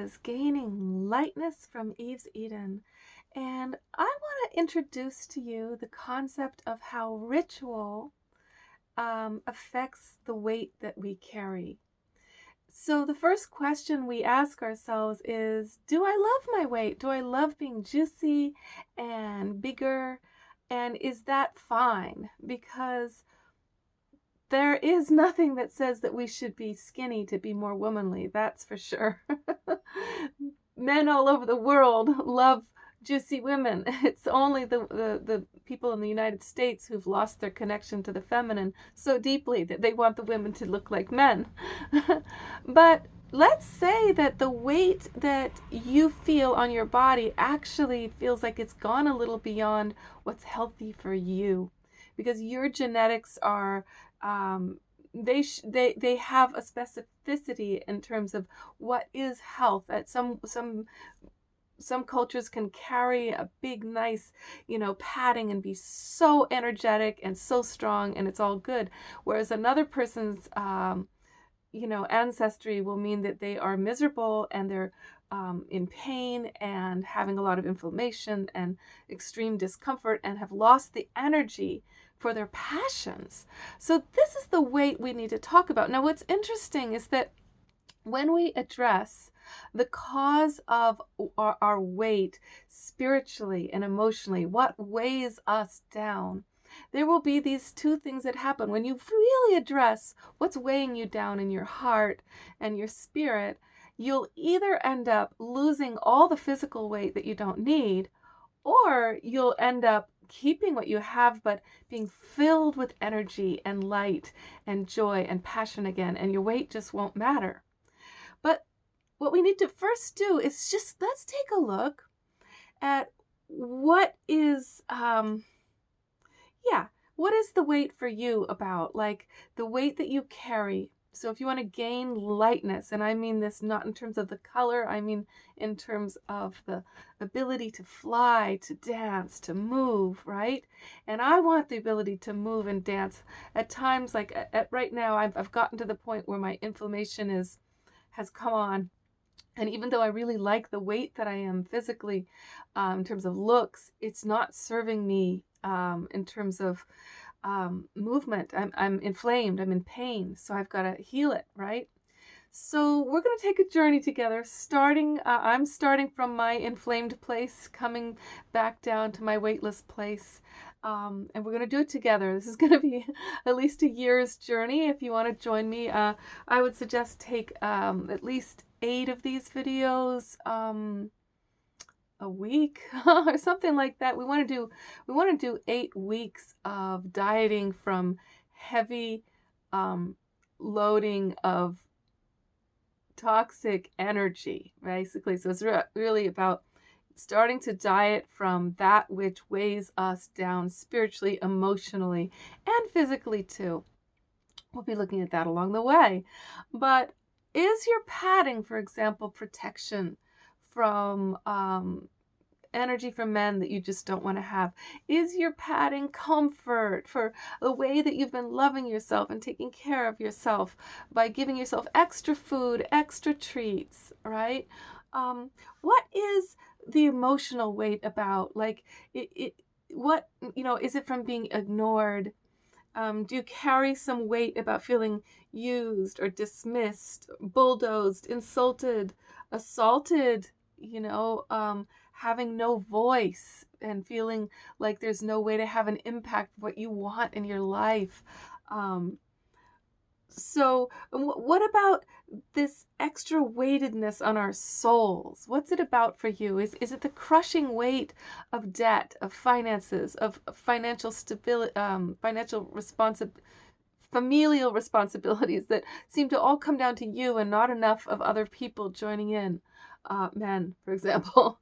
is Gaining Lightness from Eve's Eden, and I want to introduce to you the concept of how ritual affects the weight that we carry. So, the first question we ask ourselves is, do I love my weight? Do I love being juicy and bigger? And is that fine? Because there is nothing that says that we should be skinny to be more womanly, that's for sure. Men all over the world love juicy women. It's only the people in the United States who've lost their connection to the feminine so deeply that they want the women to look like men. But let's say that the weight that you feel on your body actually feels like it's gone a little beyond what's healthy for you, because your genetics are they have a specificity in terms of what is health. At some cultures can carry a big, nice, padding and be so energetic and so strong, and it's all good. Whereas another person's, ancestry will mean that they are miserable and they're in pain and having a lot of inflammation and extreme discomfort and have lost the energy for their passions. So this is the weight we need to talk about. Now, what's interesting is that when we address the cause of our weight spiritually and emotionally, what weighs us down, there will be these two things that happen. When you really address what's weighing you down in your heart and your spirit, you'll either end up losing all the physical weight that you don't need, or you'll end up keeping what you have, but being filled with energy and light and joy and passion again, and your weight just won't matter. But what we need to first do is just let's take a look at what is what is the weight for you about, like the weight that you carry. So if you want to gain lightness, and I mean this not in terms of the color, I mean in terms of the ability to fly, to dance, to move, right? And I want the ability to move and dance at times, like at right now, I've gotten to the point where my inflammation has come on. And even though I really like the weight that I am physically, in terms of looks, it's not serving me in terms of movement. I'm inflamed. I'm in pain. So I've got to heal it, right? So we're going to take a journey together, I'm starting from my inflamed place, coming back down to my weightless place. And we're going to do it together. This is going to be at least a year's journey. If you want to join me, I would suggest take at least 8 of these videos a week or something like that. We want to do 8 weeks of dieting from heavy loading of toxic energy, basically. So it's really about starting to diet from that which weighs us down spiritually, emotionally, and physically too. We'll be looking at that along the way. But is your padding, for example, protection from energy from men that you just don't want to have? Is your padding comfort for the way that you've been loving yourself and taking care of yourself by giving yourself extra food, extra treats, right? What is the emotional weight about? Like what, is it from being ignored? Do you carry some weight about feeling used or dismissed, bulldozed, insulted, assaulted, having no voice and feeling like there's no way to have an impact of what you want in your life? So what about this extra weightedness on our souls? What's it about for you? Is it the crushing weight of debt, of finances, of financial stability, familial responsibilities that seem to all come down to you and not enough of other people joining in? Men, for example.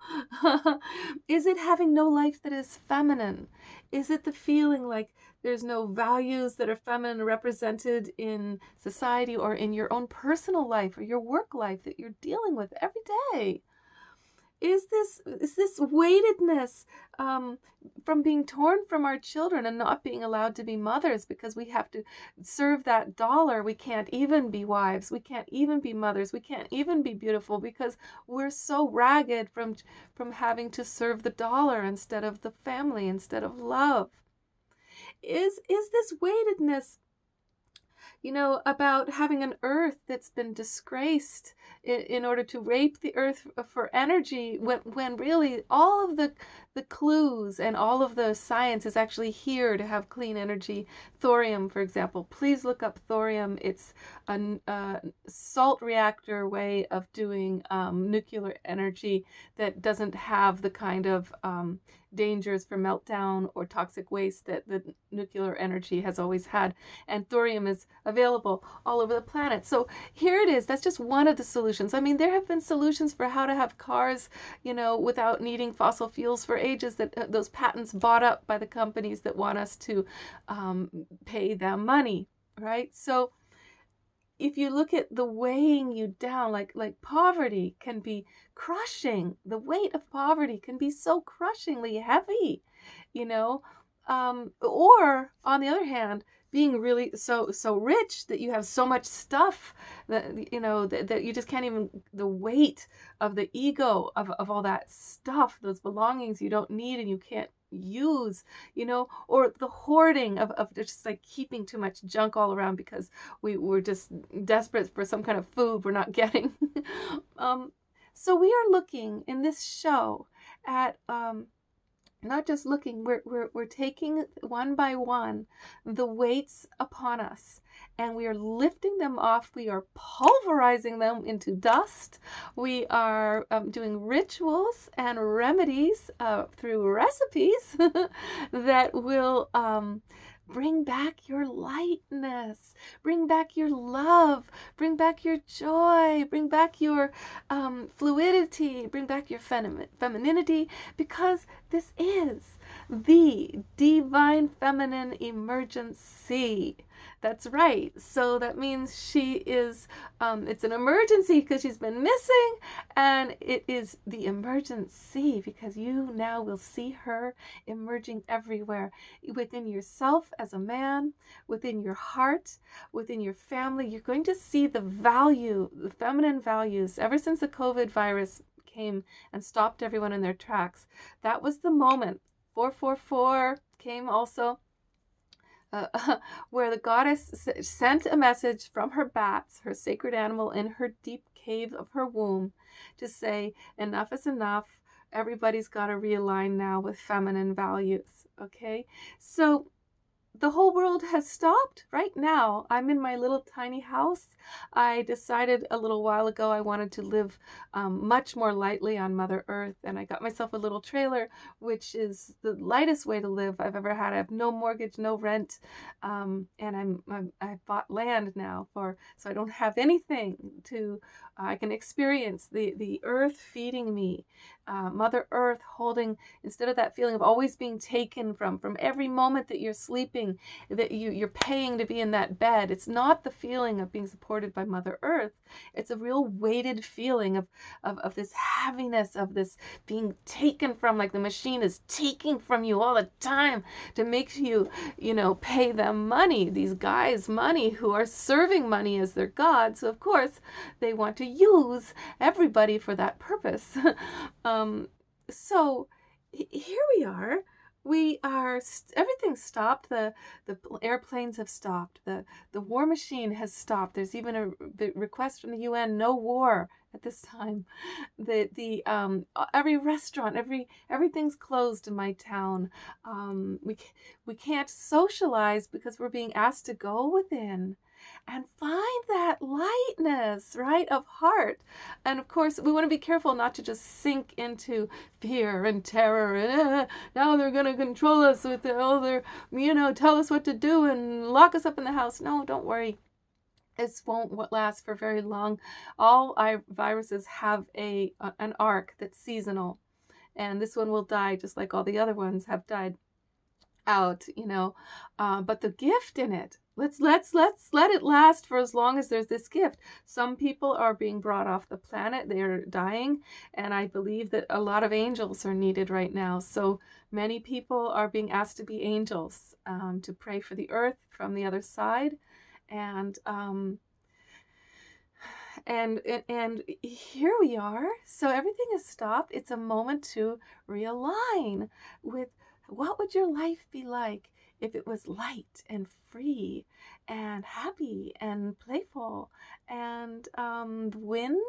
Is it having no life that is feminine? Is it the feeling like there's no values that are feminine represented in society or in your own personal life or your work life that you're dealing with every day? is this weightedness from being torn from our children and not being allowed to be mothers because we have to serve that dollar. We can't even be wives. We can't even be mothers. We can't even be beautiful because we're so ragged from having to serve the dollar instead of the family, instead of love. Is this weightedness, about having an earth that's been disgraced in order to rape the earth for energy, when really all of the clues and all of the science is actually here to have clean energy. Thorium, for example, please look up thorium. It's a salt reactor way of doing nuclear energy that doesn't have the kind of dangers for meltdown or toxic waste that the nuclear energy has always had. And thorium is available all over the planet. So here it is. That's just one of the solutions. I mean, there have been solutions for how to have cars, without needing fossil fuels for ages, that those patents bought up by the companies that want us to pay them money, right? So if you look at the weighing you down, like poverty can be crushing. The weight of poverty can be so crushingly heavy, or on the other hand, being really so rich that you have so much stuff that that you just can't even, the weight of the ego of all that stuff, those belongings you don't need and you can't use, or the hoarding of just like keeping too much junk all around because we're just desperate for some kind of food we're not getting. So we are looking in this show at not just looking, we're taking one by one the weights upon us, and we are lifting them off. We are pulverizing them into dust. We are doing rituals and remedies through recipes that will bring back your lightness, bring back your love, bring back your joy, bring back your fluidity, bring back your femininity, because this is the divine feminine emergency. That's right. So that means she is, it's an emergency because she's been missing, and it is the emergency because you now will see her emerging everywhere, within yourself as a man, within your heart, within your family. You're going to see the value, the feminine values. Ever since the COVID virus came and stopped everyone in their tracks, that was the moment. 444 came also, where the goddess sent a message from her bats, her sacred animal, in her deep cave of her womb, to say enough is enough. Everybody's got to realign now with feminine values. Okay, so the whole world has stopped right now. I'm in my little tiny house. I decided a little while ago I wanted to live much more lightly on Mother Earth, and I got myself a little trailer, which is the lightest way to live I've ever had. I have no mortgage, no rent, and I've bought land now so I don't have anything to. I can experience the earth feeding me, Mother Earth holding, instead of that feeling of always being taken from every moment that you're sleeping, that you're paying to be in that bed. It's not the feeling of being supported by Mother Earth. It's a real weighted feeling of this heaviness, of this being taken from, like the machine is taking from you all the time to make you, pay them money, these guys money who are serving money as their god. So of course they want to use everybody for that purpose. So here we are. Everything's stopped. The airplanes have stopped. The war machine has stopped. There's even a request from the UN, no war at this time. Every restaurant, everything's closed in my town. We can't socialize because we're being asked to go within and find that lightness, right, of heart. And of course, we want to be careful not to just sink into fear and terror and now they're going to control us with all their, tell us what to do and lock us up in the house. No, don't worry. This won't last for very long. All viruses have an arc that's seasonal, and this one will die just like all the other ones have died out, but the gift in it Let's let it last for as long as there's this gift. Some people are being brought off the planet. They're dying, and I believe that a lot of angels are needed right now. So many people are being asked to be angels, to pray for the earth from the other side. And and here we are. So everything has stopped. It's a moment to realign with what would your life be like if it was light and free and happy and playful, and the wind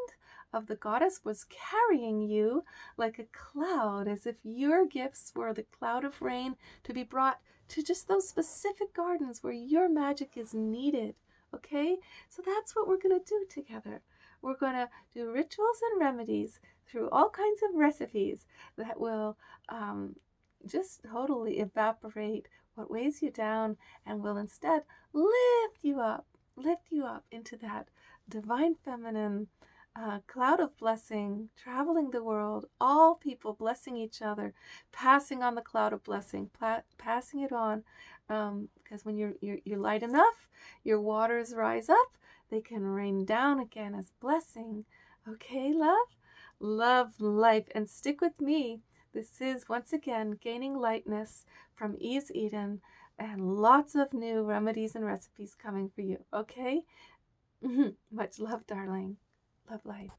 of the goddess was carrying you like a cloud, as if your gifts were the cloud of rain to be brought to just those specific gardens where your magic is needed. Okay, so that's what we're going to do together. We're going to do rituals and remedies through all kinds of recipes that will just totally evaporate what weighs you down and will instead lift you up into that divine feminine cloud of blessing, traveling the world, all people blessing each other, passing on the cloud of blessing, passing it on, because when you're light enough, your waters rise up, they can rain down again as blessing. Okay, love? Love life and stick with me. This is once again Gaining Lightness from Eve's Eden, and lots of new remedies and recipes coming for you. Okay? Much love, darling. Love life.